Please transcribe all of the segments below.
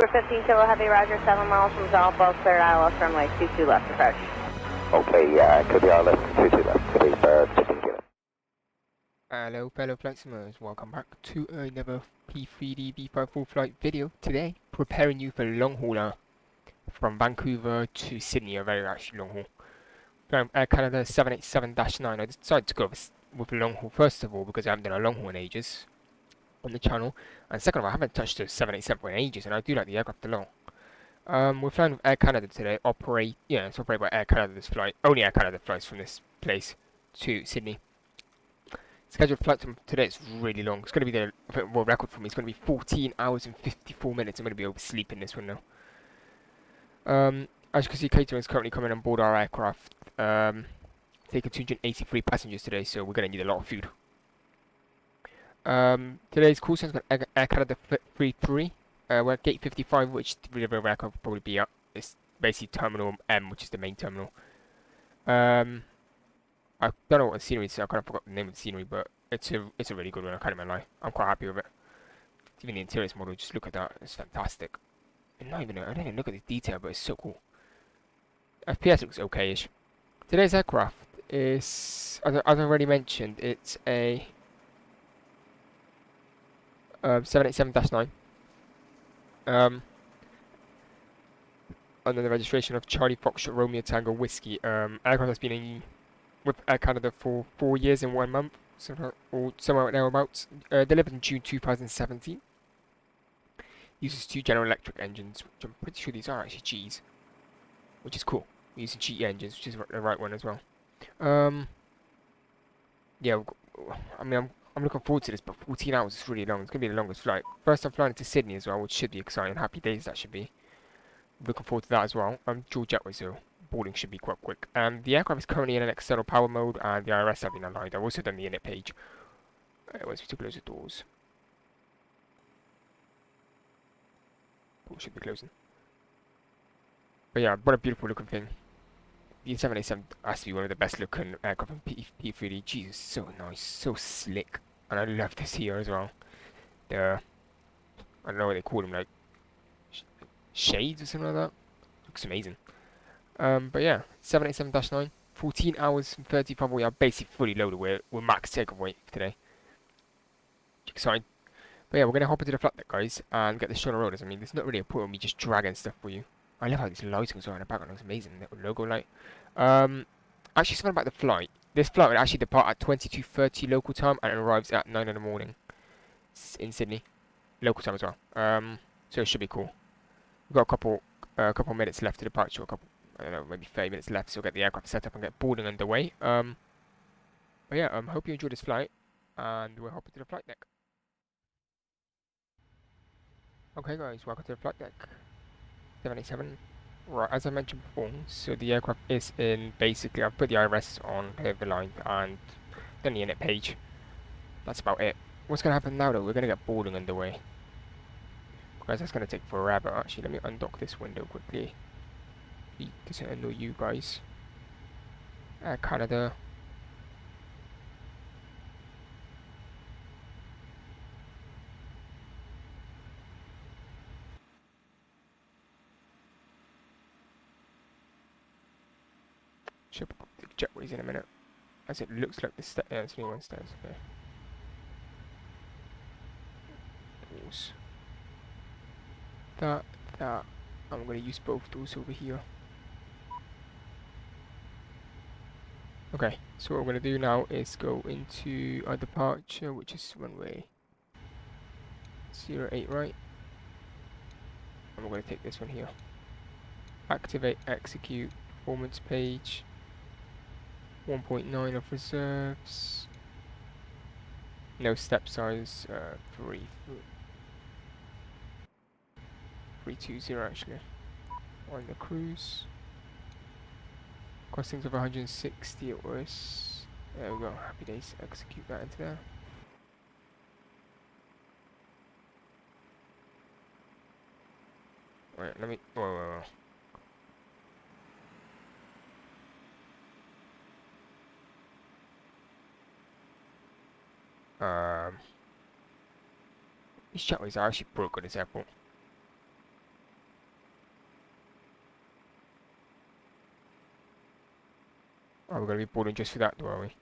Vancouver 15 Kilo Heavy, Roger, 7 miles from Zolf, well cleared ILS runway 22 left approach. Okay, could be ILS 22 left, please, 15 Kilo. Hello fellow flight simmers, welcome back to another P3D V5.1 flight video. Today, preparing you for a long hauler from Vancouver to Sydney, a very actually long haul. From Air Canada 787-9, I decided to go with a long haul first of all because I haven't done a long haul in ages on the channel, and second of all I haven't touched a 787 in ages and I do like the aircraft a lot. We're flying with Air Canada today, it's operated by Air Canada this flight, only Air Canada flies from this place to Sydney. Scheduled flight time today is really long. It's going to be the world record for me. It's going to be 14 hours and 54 minutes. I'm going to be oversleeping this one now. As you can see, catering is currently coming on board our aircraft. Taking 283 passengers today, so we're going to need a lot of food. Today's call sign is Air Canada 3-3. We're at gate 55, which the record will probably be up. It's basically Terminal M, which is the main terminal. I don't know what the scenery is, so I kind of forgot the name of the scenery, but it's a really good one, I can't even lie. I'm quite happy with it. Even the interiors model, just look at that, it's fantastic. And I don't even look at the detail, but it's so cool. FPS looks okay-ish. Today's aircraft is, as I already mentioned, it's a 787-9. Under the registration of Charlie Foxtrot Romeo Tango Whiskey. Aircraft has been with Air Canada for 4 years and 1 month, or somewhere thereabouts. Delivered in June 2017. Uses 2 General Electric engines, which I'm pretty sure these are actually G's, which is cool. We're using GE engines, which is the right one as well. Yeah, I mean, I'm looking forward to this, but 14 hours is really long. It's going to be the longest flight. First I'm flying to Sydney as well, which should be exciting. Happy days that should be. Looking forward to that as well. I'm dual jetway, so boarding should be quite quick. The aircraft is currently in an external power mode, and the IRS have been aligned. I've also done the init page. Once we to close the doors. Oh, should be closing. But yeah, what a beautiful looking thing. The 787 has to be one of the best looking aircraft in P3D. Jesus, so nice, so slick. And I love this here as well. I don't know what they call them, like shades or something like that. Looks amazing. But yeah, 787-9, 14 hours and 35. We are basically fully loaded. We're max takeaway today. Exciting. But yeah, we're gonna hop into the flight deck, guys, and get this show on the road. I mean, there's not really a point of me just dragging stuff for you. I love how these lighting are in the background. Looks amazing. That logo light. Actually, something about the flight. This flight will actually depart at 22:30 local time and it arrives at 9 in the morning in Sydney, local time as well. So it should be cool. We've got a couple minutes left to departure. I don't know, maybe 30 minutes left. So we'll get the aircraft set up and get boarding underway. But yeah, hope you enjoyed this flight, and we'll hop into the flight deck. Okay, guys, welcome to the flight deck. 787. Right, as I mentioned before, so the aircraft is in, basically, I've put the IRS on the line and done the init page. That's about it. What's going to happen now, though? We're going to get boarding underway. Guys, that's going to take forever. Actually, let me undock this window quickly. Doesn't annoy you guys. Air Canada. Should put the jetways in a minute, as it looks like the it's only one stairs. Okay. Doors. That. I'm gonna use both doors over here. Okay, so what we're gonna do now is go into our departure, which is runway 08, right? And we're gonna take this one here. Activate, execute, performance page. 1.9 of reserves. No step size. 320 actually. On the cruise. Costings of 160 it was. There we go. Happy days. Execute that into there. Right, let me. Whoa. These jetways are actually broke at this airport. Oh, we're gonna be boarding just for that door, are we?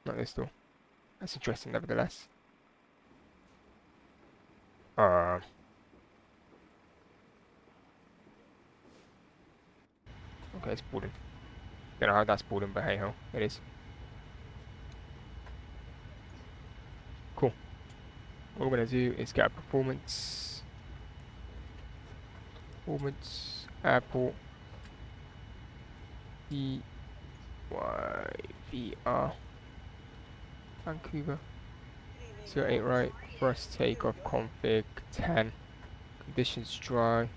Not this door. That's interesting, nevertheless. Okay, it's boarding. Don't know how that's boarding, but hey ho, it is. Cool. What we're gonna do is get a performance, airport, VR, Vancouver. 08 right, thrust takeoff config 10, conditions dry.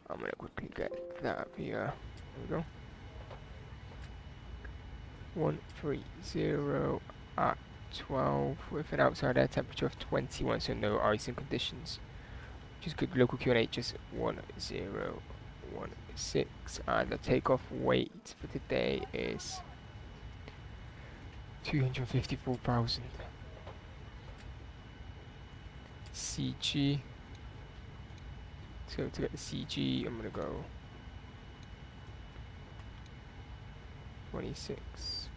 I'm gonna quickly get that up here. There we go. 130 at 12 with an outside air temperature of 21, so no icing conditions. Just good local QNH, just 1016, and the takeoff weight for today is 254,000. CG. So to get the CG, I'm gonna go 26.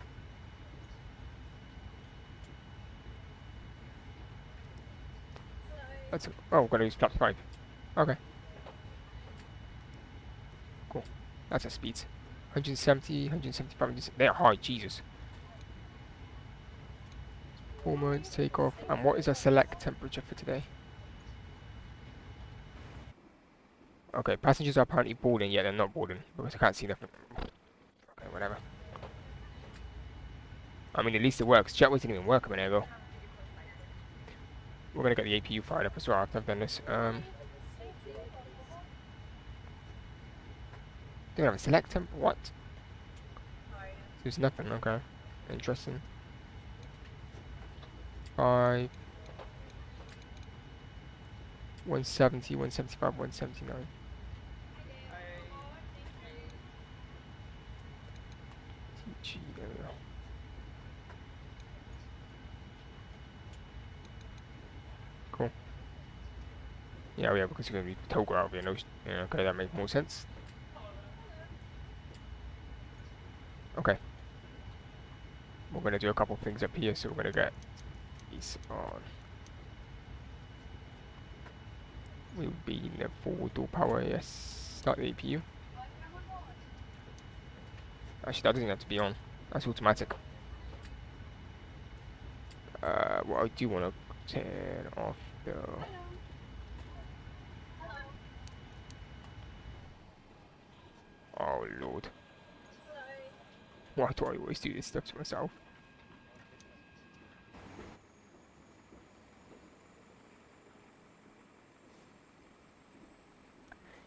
Oh, we're gonna use flat 5. Okay. Cool. That's a speed. 170, 175, they are high, Jesus. Performance, takeoff, and what is our select temperature for today? Okay, passengers are apparently boarding, yet they're not boarding, because I can't see nothing. Okay, whatever. I mean, at least it works. Jetway didn't even work a minute ago. We're gonna get the APU fired up as well after I've done this. Don't have a select temp. What? There's nothing. Okay, interesting. 5, 170, 175, 179. TG, there we go. Cool. Yeah, because you're gonna be Togo out here. No, yeah, okay, that makes more sense. Okay. We're gonna do a couple things up here, so we're gonna get these on. We'll be in the full door power, yes. Start the APU. Actually, that doesn't have to be on. That's automatic. What I do want to turn off though. Oh lord. Why do I always do this stuff to myself?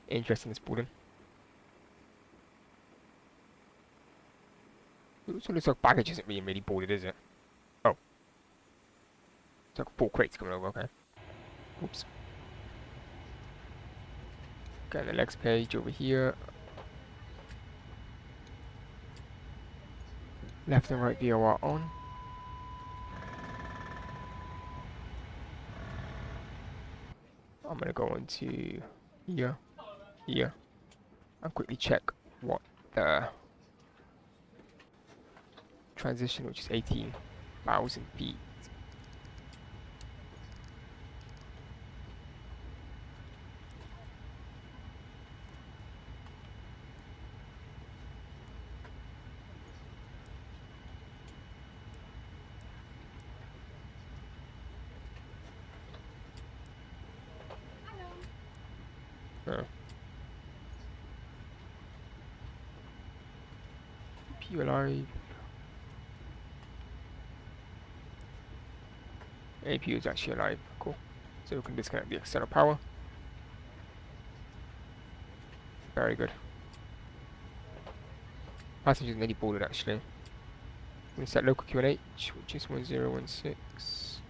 Interesting, this boarding. So looks like baggage isn't being really boarded, is it? Oh. It's like 4 crates coming over, okay. Oops. Okay, the next page over here. Left and right VOR on. I'm gonna go into here, and quickly check what the transition, which is 18,000 feet. GPU alive. APU is actually alive. Cool. So we can disconnect the external power. Very good. Passengers nearly boarded actually. We set local QNH, which is 1016.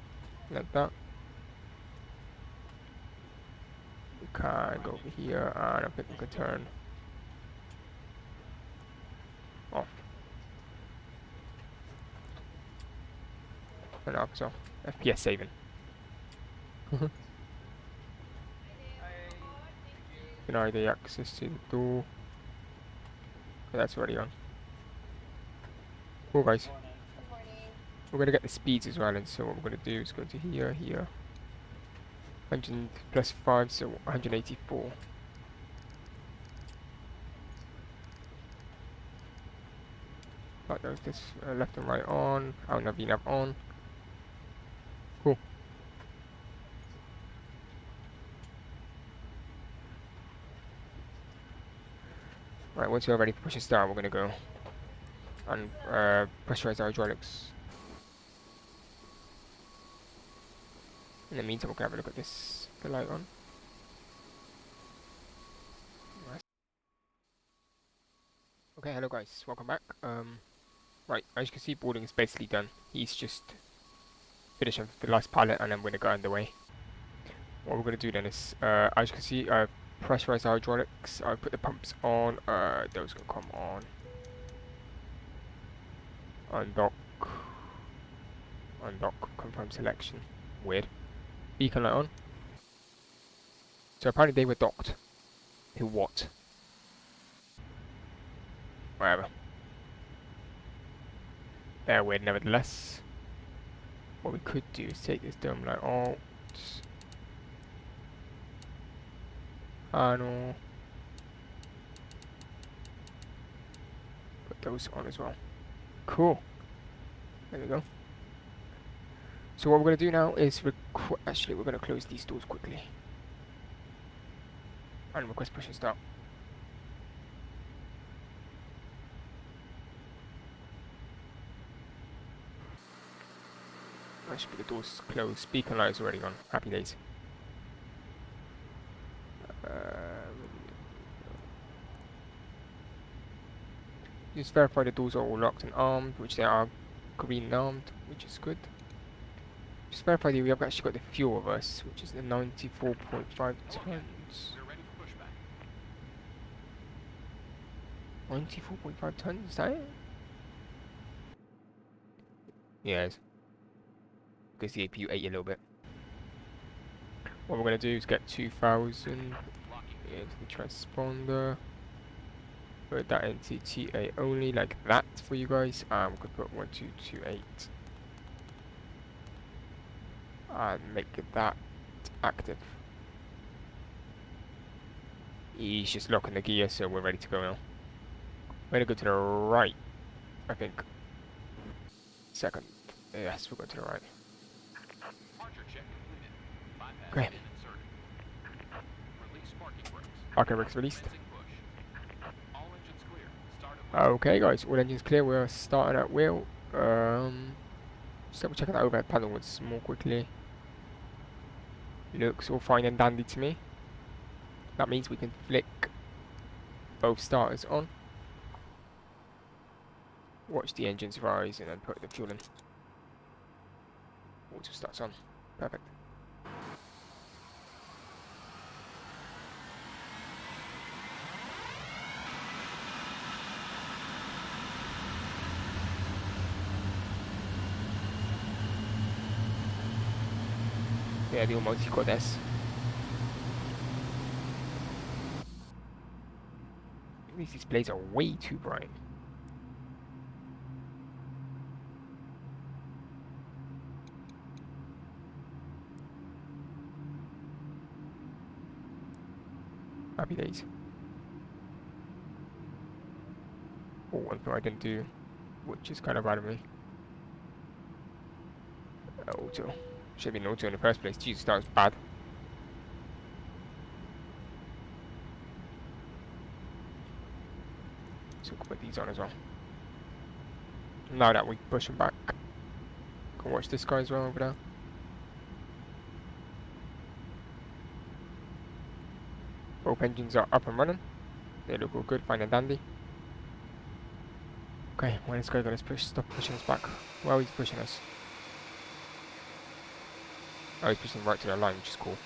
Like that. We can go over here and I think we can turn off. And off, so FPS saving. deny the access to the door. Okay, that's already on. Cool, guys. We're gonna get the speeds as well, and so what we're gonna do is go to here, 100 plus 5, so 184. Right, there's this left and right on, out nav VNav on. Cool. Right, once we're ready to push a start, we're gonna go and pressurize our hydraulics. In the meantime, we can have a look at this, the light on. Nice. Okay, hello guys, welcome back. Right, as you can see, boarding is basically done. He's just finishing the last pilot, and then we're gonna go underway. What we're gonna do then is, as you can see, pressurize our hydraulics. I put the pumps on. Those can come on. Undock. Undock. Confirm selection. Weird. Beacon light on. So apparently they were docked. Who what? Whatever. They're weird nevertheless. What we could do is take this dome light out. Panel. Put those on as well. Cool. There we go. So what we're going to do now is actually we're going to close these doors quickly. And request push and start. I should put the doors closed. Beacon light is already on. Happy days. Just verify the doors are all locked and armed, which they are green and armed, which is good. Just verify that we have actually got the fuel with us, which is the 94.5 tons. 94.5 tons, is that it? Yeah, it is. Because the APU ate a little bit. What we're going to do is get 2000 into the transponder. Put that into TA only, like that for you guys. We could put 1228 and make that active. He's just locking the gear, so we're ready to go now. We're gonna go to the right, I think. Second. Yes, we're going to the right. Okay. Parking brakes released. Okay guys, all engines clear, we're starting at wheel. Just double checking that overhead panel once more quickly. Looks all fine and dandy to me. That means we can flick both starters on. Watch the engines rise and then put the fuel in. Auto starts on. Perfect. Yeah, the almost got this. These displays are way too bright. Happy days. Oh, one thing I didn't do, which is kind of out of me. Auto. Should have been auto in the first place. Jesus, that was bad. So we'll put these on as well. Now that we push them back. Can watch this guy as well over there. Both engines are up and running. They look all good, fine and dandy. Okay, when it's going, let's stop pushing us back. Well, he's pushing us. Oh, he's pushing right to the line, which is cool.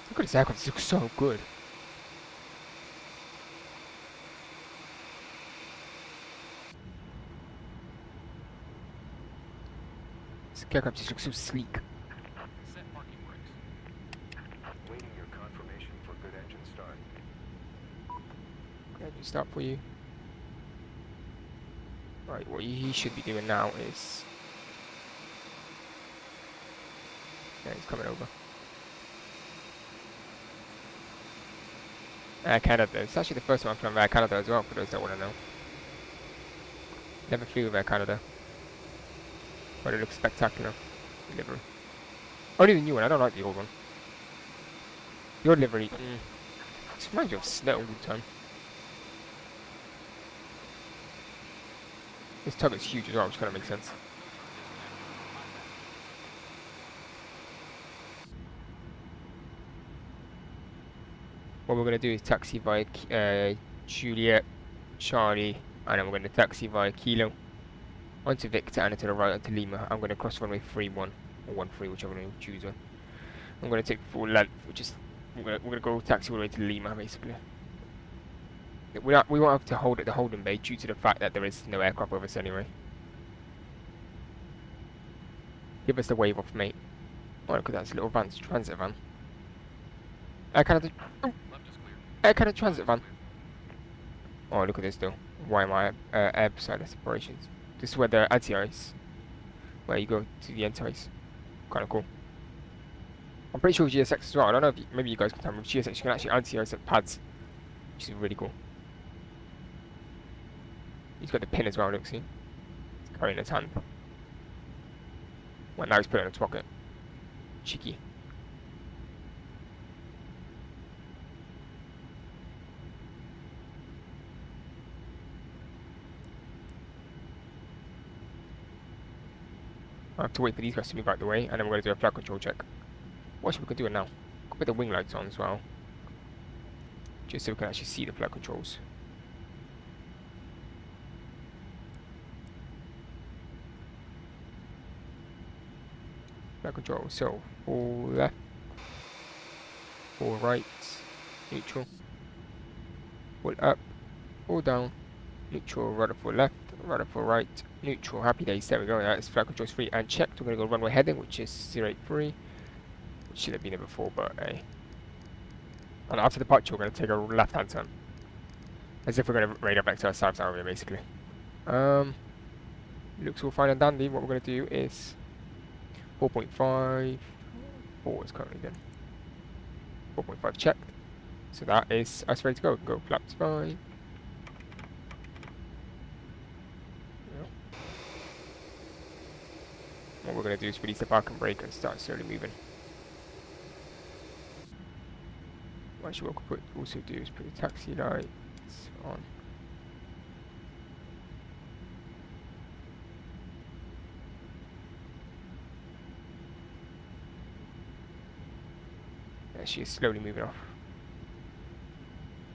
Look at his aircraft, it looks so good. This aircraft just looks so sleek. Set marking brakes. Waiting your confirmation for good engine start for you. Right, what he should be doing now is... Yeah, he's coming over. Air Canada. It's actually the first time I've flown Air Canada as well, for those that want to know. Never flew with Air Canada. But it looks spectacular. The livery. Only the new one, I don't like the old one. The old livery, it reminds me of snow all the time. This tug is huge as well, which kind of makes sense. What we're going to do is taxi via Juliet, Charlie, and then we're going to taxi via Kilo onto Victor and to the right onto Lima. I'm going to cross runway 31 or 13, whichever one you choose one. I'm going to take full length, which is we're going to go taxi all the way to Lima basically. We won't have to hold at the holding bay due to the fact that there is no aircraft with us anyway. Give us the wave off, mate. Oh, look at that, it's a little transit van. Air Canada. Oh. Air Canada transit van. Oh, look at this though. Why am I air beside the separations? This is where the anti-ice, where you go to the anti-ice. Kind of cool. I'm pretty sure with GSX as well. I don't know if maybe you guys can tell me. With GSX, you can actually anti-ice at pads, which is really cool. He's got the pin as well, look, see? He's carrying his hand. Well, now he's putting it in his pocket. Cheeky. I have to wait for these guys to move out the way, and then we're going to do a flight control check. What should we do it now? Put the wing lights on as well, just so we can actually see the flight controls. Flight control. So full left, full right, neutral, full up, full down, neutral, rudder full left, rudder full right, neutral. Happy days. There we go. That's flight controls free and checked. We're going to go runway heading, which is 083. Which should have been there before, but hey. And after departure, we're going to take a left-hand turn, as if we're going to radar back to our south area, basically. Looks all fine and dandy. What we're going to do is 4.5. 4 is currently done. 4.5 checked. So that is us ready to go. Go flaps fine. What we're going to do is release the park and brake and start slowly moving. Actually, what we could also do is put the taxi lights on. Yeah, she is slowly moving off.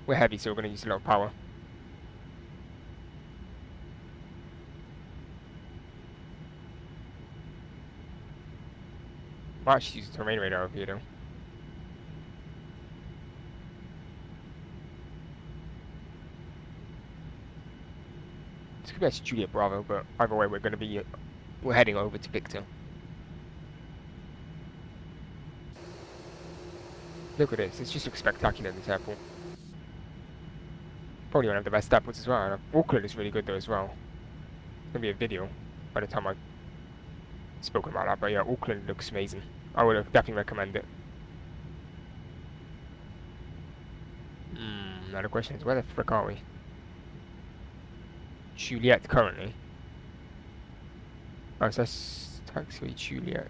We're heavy, so we're going to use a lot of power. Might actually use the terrain radar over here though. This could be actually Juliet Bravo, but either way we're heading over to Victor. Look at this, it just looks spectacular in this airport. Probably one of the best airports as well. Auckland is really good though as well. It's going to be a video by the time I've spoken about that, but yeah, Auckland looks amazing. I would definitely recommend it. Now the question is, where the frick are we? Juliet currently. Oh, so that's taxiway Juliet.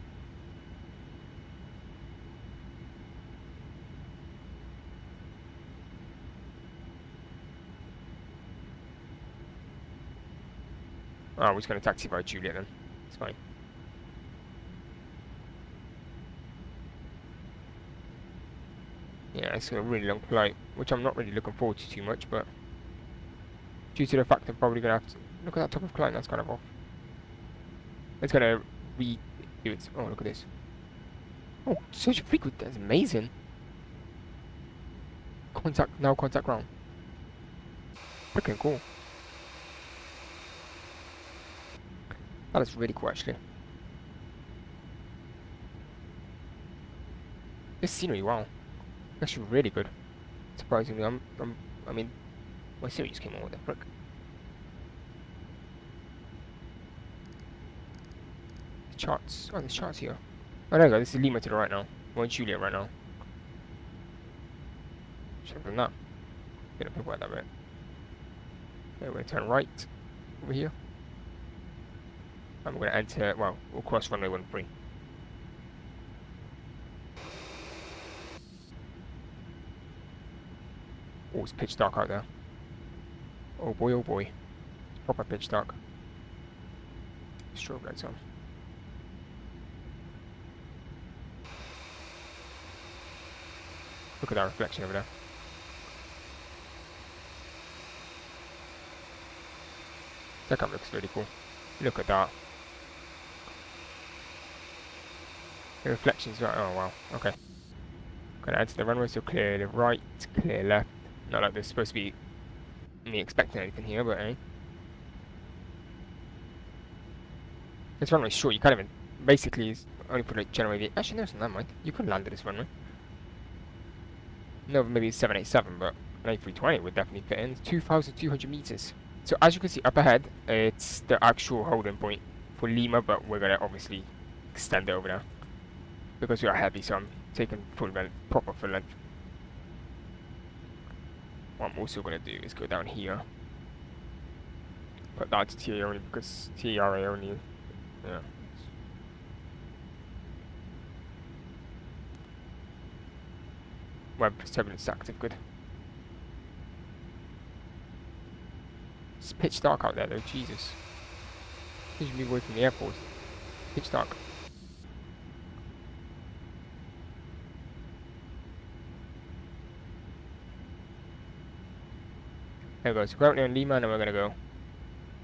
Oh, we're just going to taxi by Juliet then. It's fine. Yeah, it's a really long flight, which I'm not really looking forward to too much, but due to the fact I'm probably going to have to... Look at that top of climb, that's kind of off. It's going to redo it. Oh, look at this. Oh, such a frequent, that's amazing. Contact ground. Freaking cool. That is really cool, actually. This scenery, wow. Actually really good. Surprisingly, I mean, My series came on, what the frick? The charts. Oh, there's charts here. Oh, there we go. This is Lima to the right now. We're in Juliet right now. Should have done that. Didn't think about that bit. Okay, we're going to turn right over here. And we're going to enter, well, we'll cross runway 13. Oh, it's pitch dark out there. Oh boy, oh boy. It's proper pitch dark. Strobe lights on. Look at that reflection over there. That camera looks really cool. Look at that. The reflections right. Oh wow. Okay. Gonna enter the runway, so clear the right, clear left. Not like there's supposed to be me expecting anything here, but eh. This runway's short. You can't even basically it's only put like general aviation. Actually, no, it's not mind. You could land at this runway. No, maybe it's 787, but an A320 would definitely fit in. It's 2,200 meters. So as you can see up ahead, it's the actual holding point for Lima, but we're gonna obviously extend it over now because we are heavy. So I'm taking full length, proper full length. What I'm also gonna do is go down here. Put that to TA only because TRA only. Yeah. Web turbulence active, good. It's pitch dark out there though, Jesus. Usually away from the airport. Pitch dark. There we go, so currently on Lima and then we're gonna go.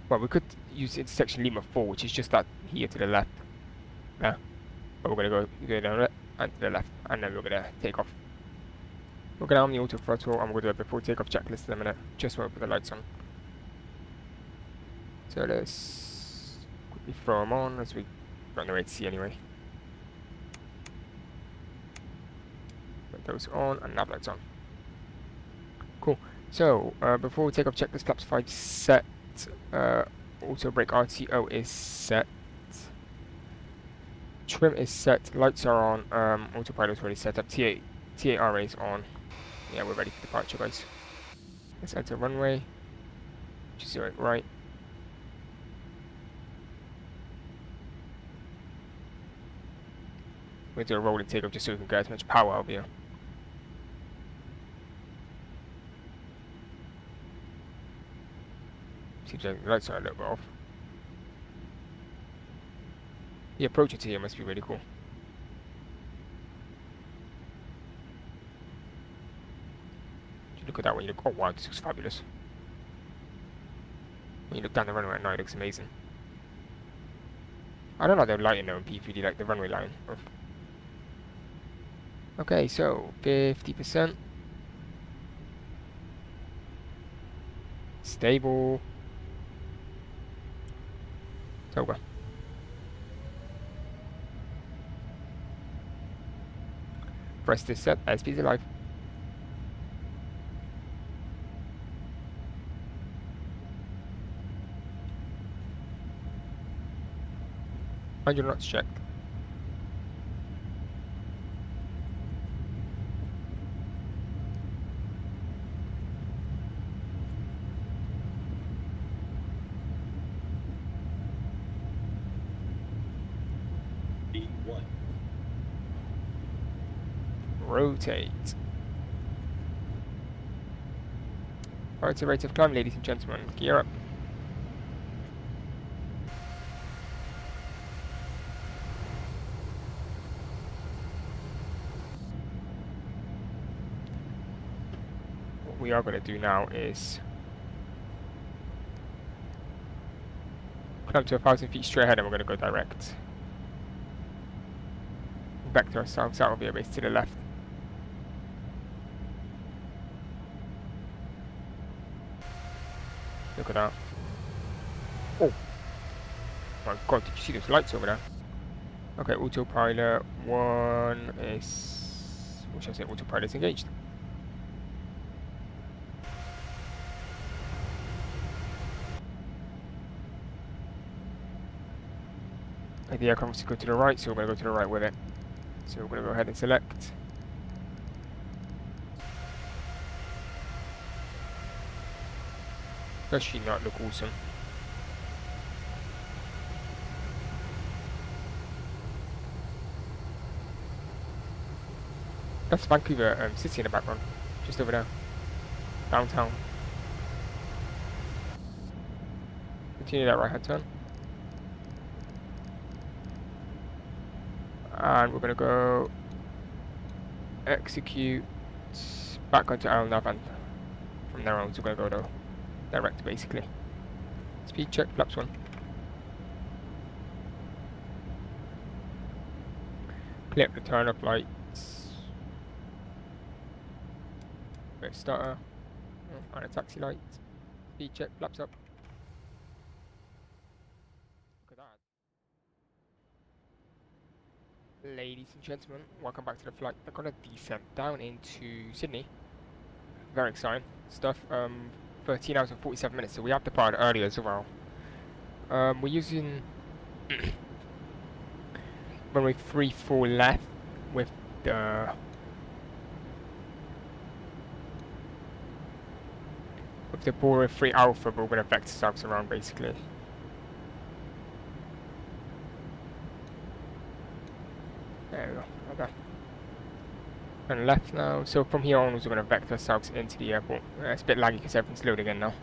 Well, we could use intersection Lima 4, which is just that here to the left. Yeah. But we're gonna go down it and to the left, and then we're gonna take off. We're going to arm the auto throttle and we'll do a before takeoff checklist in a minute, just when we put the lights on. So let's quickly throw them on as we got no way to see anyway. Put those on and nav lights on. Cool. So before we take off checklist, flaps 5 set, auto brake RTO is set, trim is set, lights are on, autopilot's already set up, TARA is on. Yeah, we're ready for departure, guys. Let's enter runway. Just zero it right. We're going to do a rolling takeoff just so we can get as much power out of here. Seems like the lights are a little bit off. The approach to here must be really cool. Look at that when you look. Oh wow, this looks fabulous. When you look down the runway at night, it looks amazing. I don't know, they're lighting though in P3D, like the runway line. Okay, so 50%. Stable. Toga. Press this set, airspeed's alive. 100 knots checked. V1. Rotate. Alright, so rate of climb, ladies and gentlemen. Gear up. What we are going to do now is climb to 1,000 feet straight ahead and we're going to go direct. Back to ourselves out of the base to the left. Look at that. Oh my god, did you see those lights over there? Okay, autopilot 1 is... what should I say? Autopilot is engaged. the aircraft wants to go to the right, so we're going to go to the right with it. So we're going to go ahead and select. Does she not look awesome? That's Vancouver city in the background, just over there, downtown. Continue that right hand turn. And we're going to go execute back onto Aeronav, and from there on, so we're going to go direct basically. Speed check, flaps 1. Clip the turn off lights. Bit of starter. And a taxi light. Speed check, flaps up. Look at that. Ladies and gentlemen, welcome back to the flight. They're gonna descent down into Sydney. Very exciting stuff. 13 hours and 47 minutes, so we have departed earlier as well. We're using runway 34 left with the Bora 3 Alpha, but we're going to vector ourselves around basically. There we go, like that. And left now, so from here onwards we're going to vector ourselves into the airport. It's a bit laggy because everything's loading in now.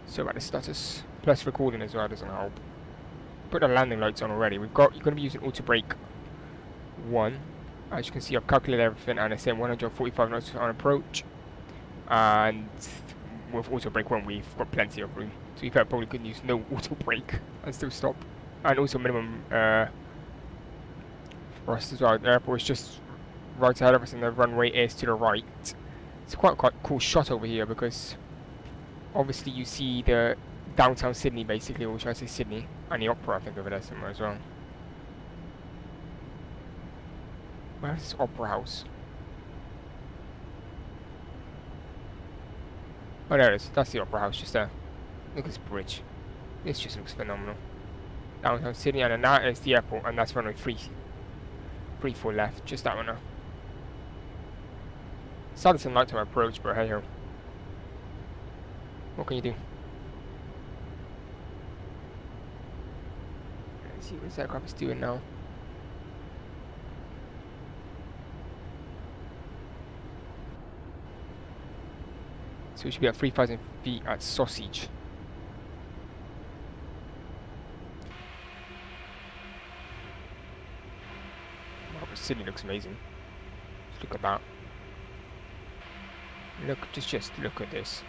So about the status, plus recording as well doesn't help. Put the landing lights on already. You're going to be using auto brake 1. As you can see, I've calculated everything and it's saying 145 knots on approach. And with auto brake 1, we've got plenty of room. So we probably could use no auto brake and still stop. And also minimum thrust as well. The airport is just right ahead of us and the runway is to the right. It's quite a cool shot over here because obviously you see the downtown Sydney basically, or should I say Sydney, and the opera I think over there somewhere as well. Where's this opera house? Oh, there it is. That's the opera house just there. Look at this bridge. This just looks phenomenal. Downtown Sydney, and then that is the airport, and that's runway 34 left. Just that one now. Started some nighttime approach, but hey ho. What can you do? Let's see what this aircraft is doing now. So we should be at 3,000 feet at Sausage. Wow, the city looks amazing. Just look at that. Look, just look at this.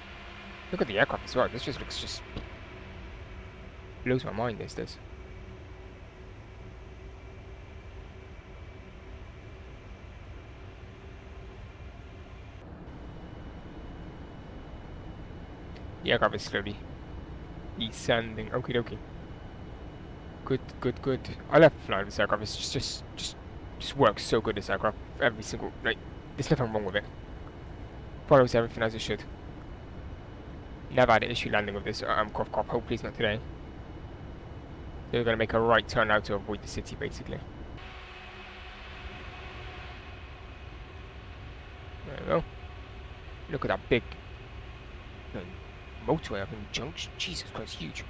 Look at the aircraft as well. This just looks just blows my mind. This does. The aircraft is slowly descending. Okie dokie. Good. I love flying this aircraft. It's just works so good. This aircraft, every single there's nothing wrong with it. Follows everything as it should. Never had an issue landing with this cough. Hopefully it's not today. They're gonna make a right turn now to avoid the city basically. There we go. Look at that big motorway up in Junction. Jesus Christ, huge.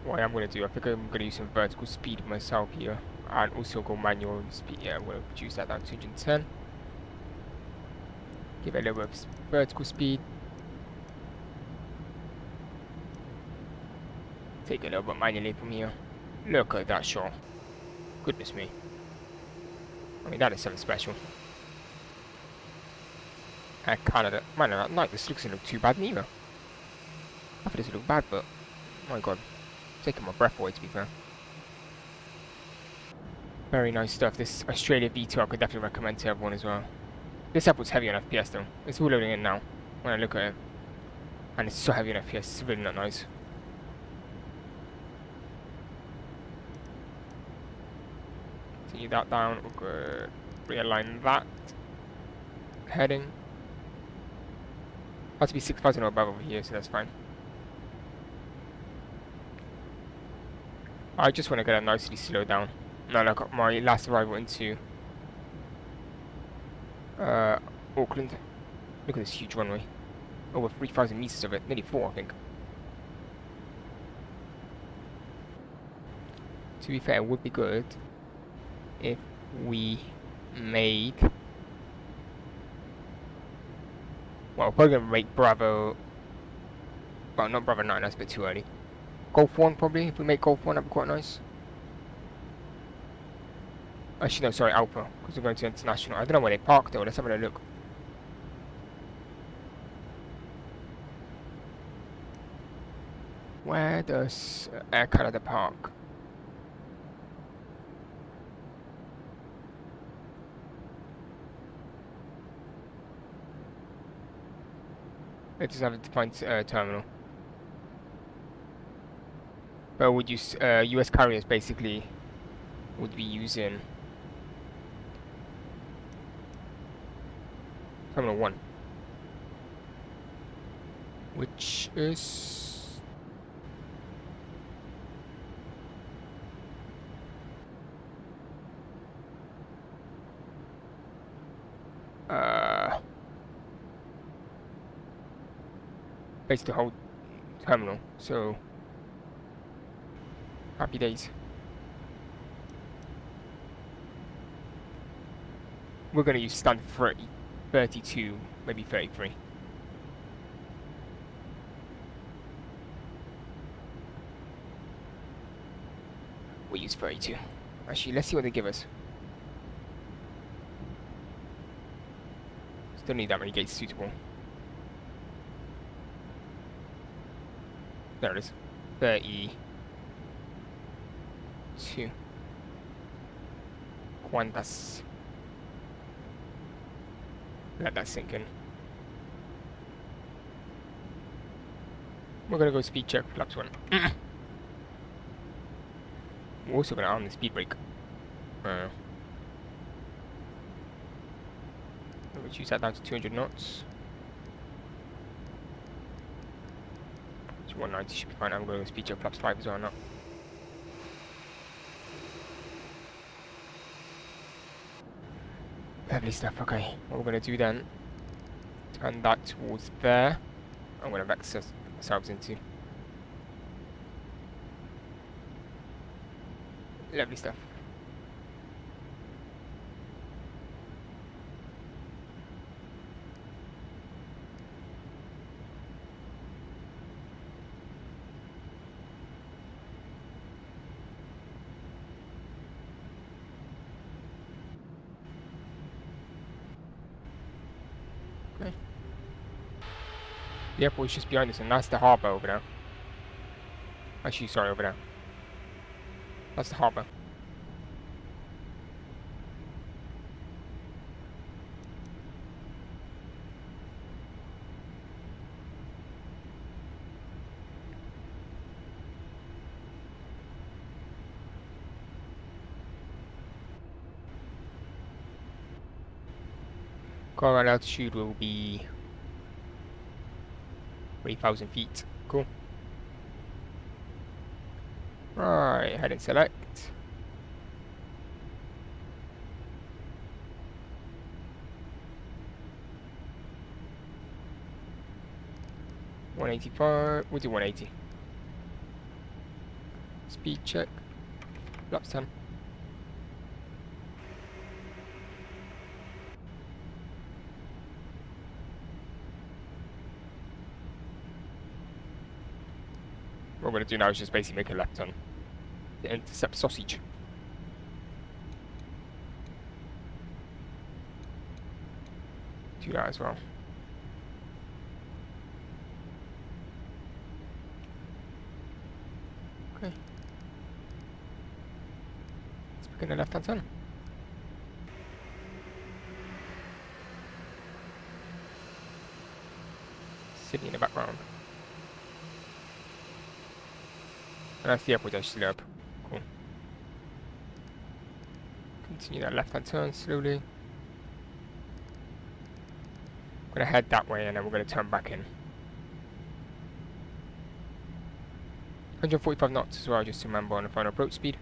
What I am going to do, I think I'm going to use some vertical speed myself here and also go manual speed. Yeah, I'm going to reduce that down to 210. Give it a little bit of vertical speed. Take a little bit manually from here. Look at that shot. Goodness me. I mean, that is something special. Canada. Man, at night this doesn't look too bad neither. I thought this would look bad, but my god. Taking my breath away, to be fair. Very nice stuff. This Australia V2 I could definitely recommend to everyone as well. This airport's heavy on FPS though. It's all loading in now when I look at it. And it's so heavy on FPS, it's really not nice. Continue that down. We'll go realign that. Heading. Has to be 6,000 or above over here, so that's fine. I just want to get it nicely slowed down. Now I got my last arrival into Auckland. Look at this huge runway. Over 3,000 meters of it, nearly 4 I think. To be fair, it would be good if we made... Well, we're probably going to make Bravo... Well, not Bravo 9, that's a bit too early. Golf 1 probably, if we make Golf 1 that'd be quite nice. Actually no, sorry, Alpha, because we're going to international. I don't know where they park though, let's have a look. Where does Air Canada park? It doesn't have a defined terminal. But would use US carriers basically would be using Terminal 1, which is basically the whole terminal, so happy days. We're going to use standard 30, 32, maybe 33. We'll use 32. Actually, let's see what they give us. Still need that many gates suitable. There it is. 32. Quantas. Let that sink in. We're gonna go speed check flaps 1. We're also gonna arm the speed brake. Reduce that down to 200 knots. So 190 should be fine. I'm going to speed check flaps 5 as well now. Lovely stuff. Okay, what we're going to do then, turn that towards there. I'm going to vex ourselves into. Lovely stuff. Okay. The airport is just behind us, and that's the harbour over there. Actually, sorry, over there. That's the harbour. Current altitude will be 3,000 feet. Cool. Right, head and select. $185. We'll do 180. Speed check. Flaps 10. What we're going to do now is just basically make a left turn to intercept sausage. Do that as well. Okay. Let's begin a left hand turn. Sydney in the background. And that's the airport actually up. Cool. Continue that left hand turn slowly. I'm going to head that way and then we're going to turn back in. 145 knots as well, just to remember on the final approach speed.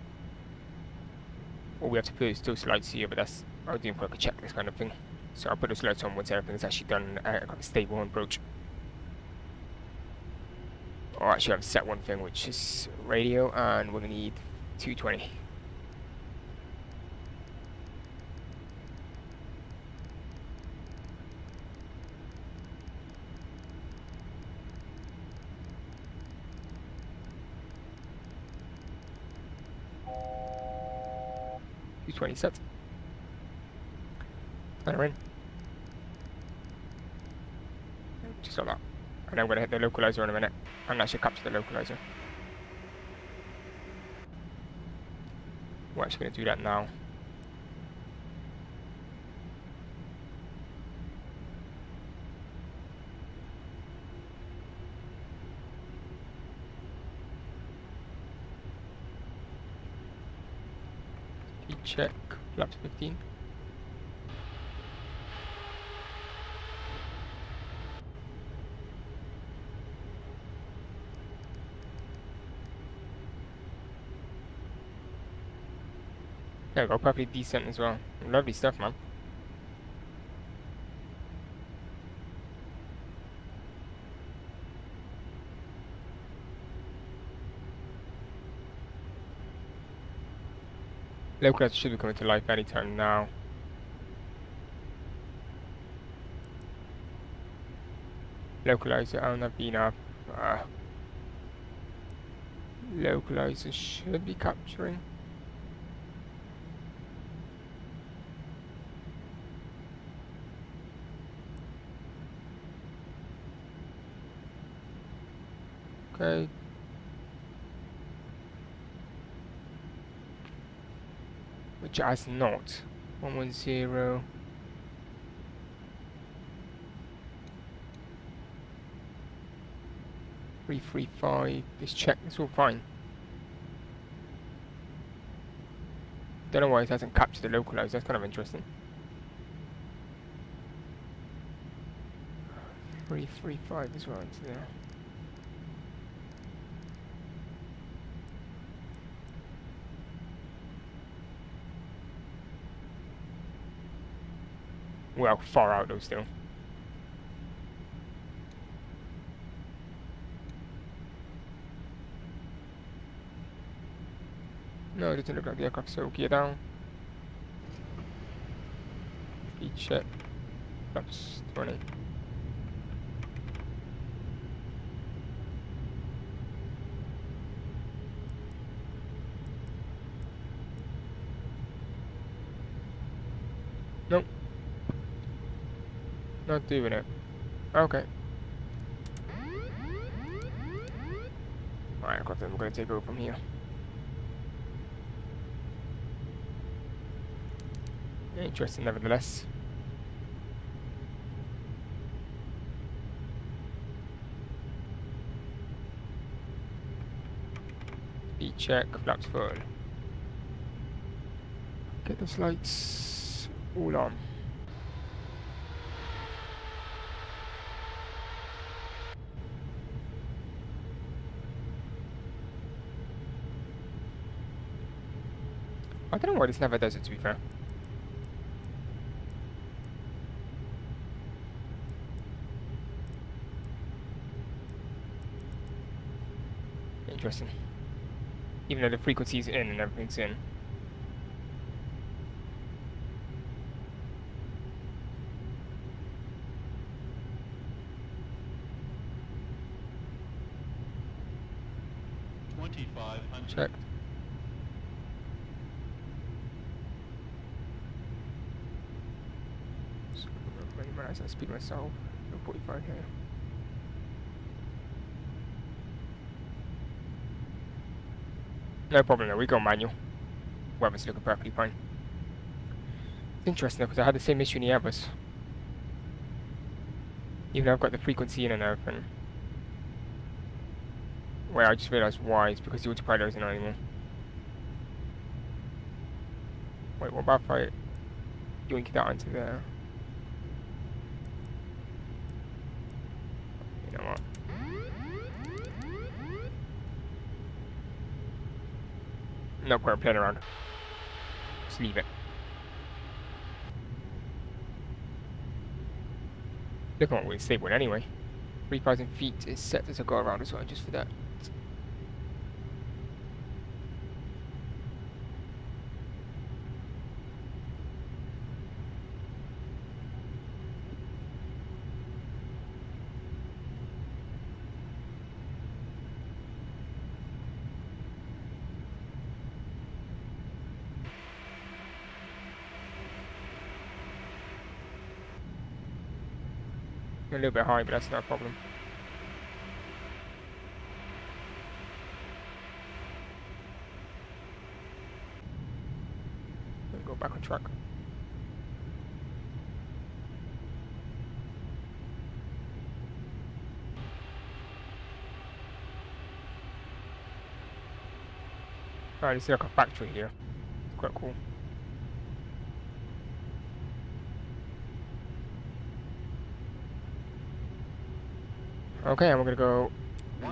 All we have to put is those lights here, but that's, I'll do for like a checklist kind of thing. So I'll put those lights on once everything's actually done at a stable approach. Or actually I've set one thing, which is radio, and we're going to need 220. Set. And we're in. Just like that. And I'm going to hit the localizer in a minute. And that should capture the localizer. We're actually going to do that now. Check, flaps 15. There we go, perfectly decent as well. Lovely stuff, man. Localizer should be coming to life anytime now. Localizer, I don't have enough. Localizer should be capturing. Okay. Which has not. 110. 335. Just check. It's all fine. Don't know why it hasn't captured the localizer. That's kind of interesting. 335 as well into there. Well, far out though still. No, it doesn't look like the aircraft, so gear down. Speed check. Flaps 20. Nope. Not doing it. Okay. Alright, got them. We're going to take over from here. Interesting, nevertheless. Speed check, flaps forward. Get those lights all on. I don't know why this never does it, to be fair. Interesting. Even though the frequency's in and everything's in. Checked. So, I speed myself. 45 here. No problem, though. We go manual. Weather's looking perfectly fine. It's interesting, though, because I had the same issue in the Airbus. Even though I've got the frequency in and everything. Wait, I just realised why. It's because the autopilot isn't on anymore. Wait, what about if I yoink that onto there? You know what? No point playing around. Just leave it. Look at what we're stable anyway. 3,000 feet is set as a go around as well, just for that. A little bit high, but that's not a problem. We'll go back on track. Alright, this is like a factory here. It's quite cool. Okay, and we're gonna go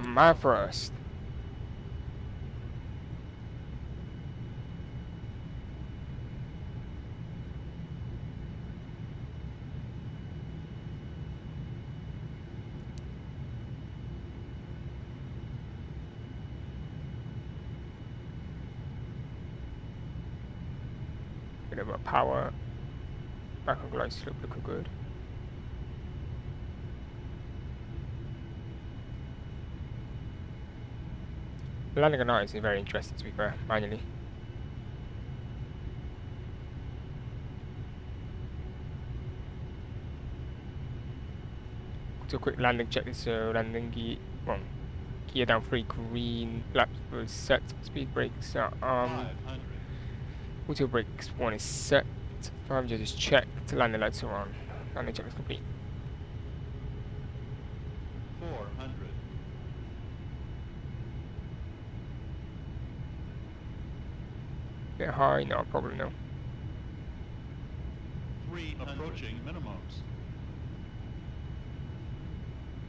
my first. Bit of a power. Back on glide slope looking good. Landing on ice is very interesting, to be fair, manually. Do a quick landing check. So landing gear, well, gear down 3, green, flaps was set, speed brakes are armed, auto brakes 1 is set, 500 is checked, landing lights are on, landing check is complete. 400. Bit high, no problem, no. 3 approaching minimums.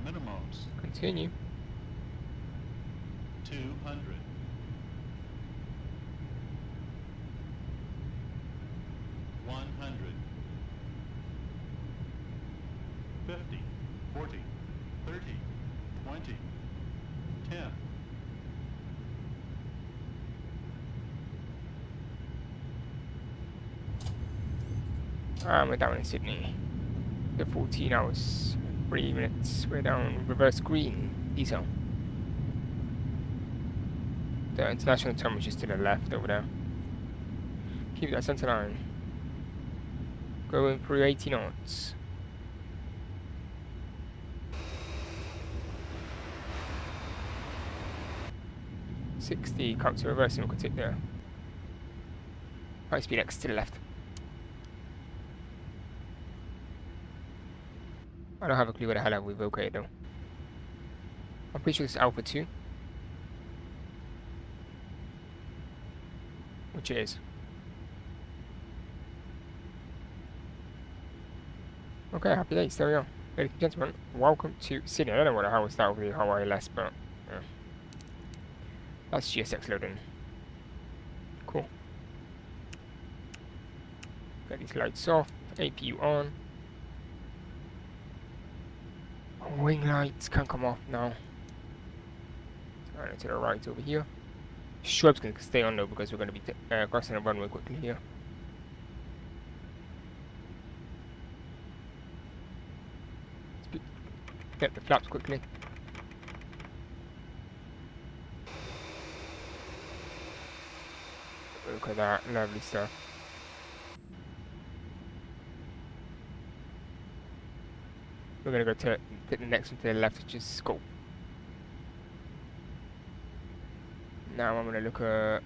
Minimums. Continue. 200. 100. 50. 40. 30. 20. 10. We're down in Sydney. The 14 hours, 3 minutes. We're down reverse green, diesel. The international terminal is just to the left over there. Keep that center line. Going through 80 knots. $60, come to reverse and we can take there. High speed X to the left. I don't have a clue where the hell we've okay though. I'm pretty sure this is Alpha 2. Which it is. Okay, happy days, there we go. Ladies and gentlemen, welcome to Sydney. I don't know what the hell was that over the Hawaii less, but yeah. That's GSX loading. Cool. Get these lights off, APU on. Wing lights can come off now. Alright, to the right over here. Shrubs can stay on though because we're going to be crossing the runway quickly here. Get the flaps quickly. Look at that, lovely stuff. We're gonna go to hit the next one to the left, which is scope. Now I'm gonna look at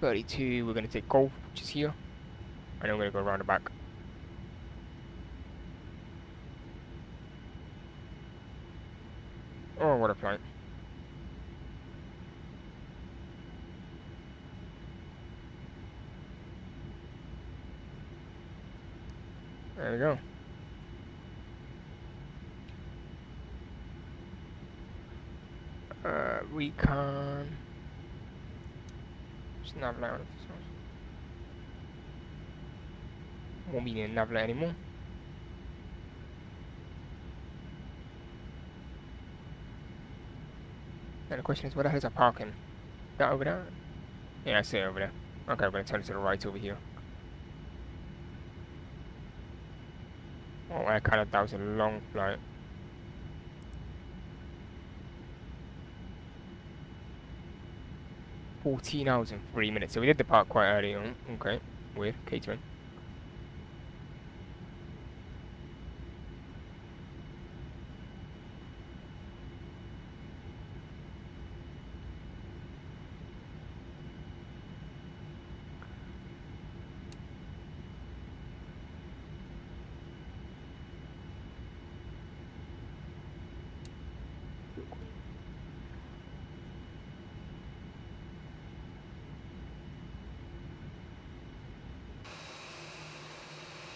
32. We're gonna take golf, which is here, and I'm gonna go around the back. Oh, what a flight! There we go. Recon. Just nav light on this one. Won't be needing nav light anymore. And the question is, where the hell is our parking? That over there? Yeah, I see it over there. Okay, I'm gonna turn it to the right over here. Oh, that was a long flight. $14 hours and 3 minutes. So we did depart quite early on. Okay, weird. Catering.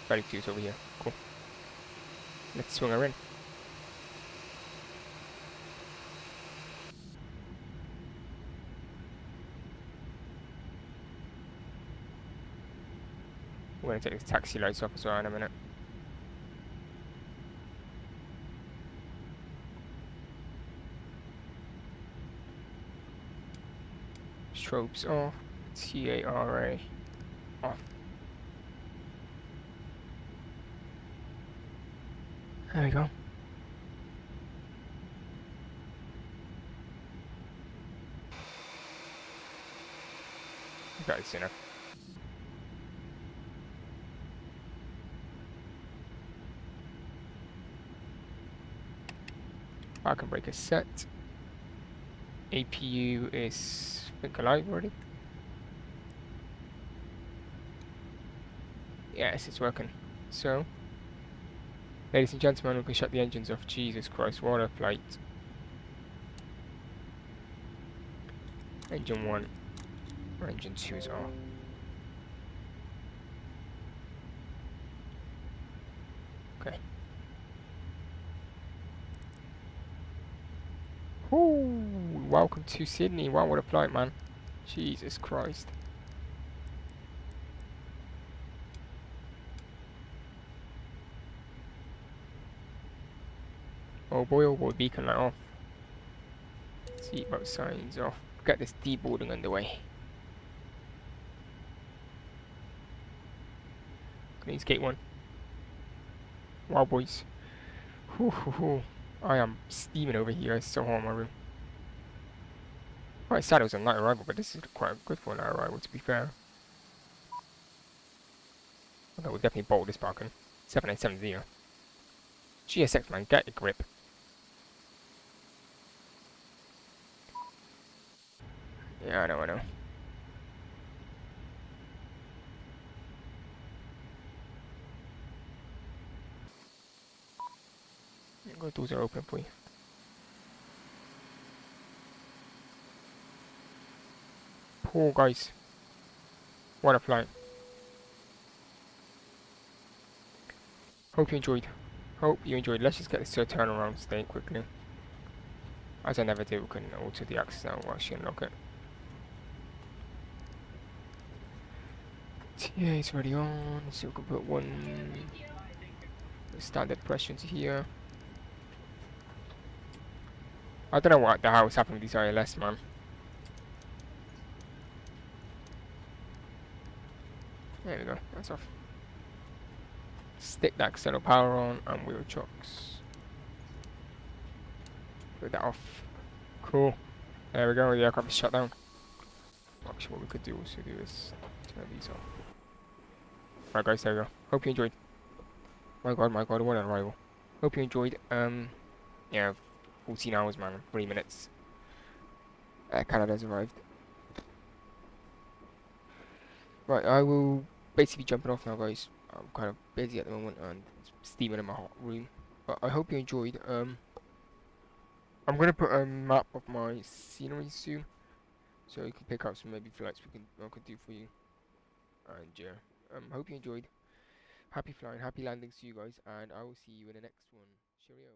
Very cute over here. Cool. Let's swing her in. We're gonna take the taxi lights off as well in a minute. Strobes off. TARA off. There we go. That's enough. Parking brake is set. APU is, I think, alive already. Yes, it's working. So, ladies and gentlemen, we can shut the engines off. Jesus Christ, what a flight. Engine 1. Or engine 2 is off. Okay. Ooh, welcome to Sydney. Wow, what a flight, man. Jesus Christ. Oh boy, beacon light off. Seatbelt signs off. Get this deboarding underway. Please, gate 1. Wow, boys. I am steaming over here. It's so hot in my room. Quite sad it was a night arrival, but this is quite good for a night arrival, to be fair. Okay, we'll definitely bolt this parking. 7870. GSX, man, get a grip. Yeah, I know. Go, doors are open for you. Poor guys. What a flight. Hope you enjoyed. Let's just get this to a turnaround state quickly. As I never do, we can alter the axis now while she unlock it. TA is already on, so we can put one standard pressure into here. I don't know what the hell is happening with these ILS, man. There we go, that's off. Stick that external power on and wheel chocks. Put that off. Cool. There we go, the aircraft is shut down. Actually, what we could do also do is turn these off. Right guys, there we go. Hope you enjoyed. My god, what an arrival. Hope you enjoyed. Yeah, 14 hours, man, 3 minutes. Canada's arrived. Right, I will basically be jumping off now, guys. I'm kind of busy at the moment and steaming in my hot room. But I hope you enjoyed. I'm gonna put a map of my scenery soon, so you can pick up some maybe flights I could do for you. And yeah, hope you enjoyed. Happy flying, happy landings to you guys, and I will see you in the next one. Cheerio.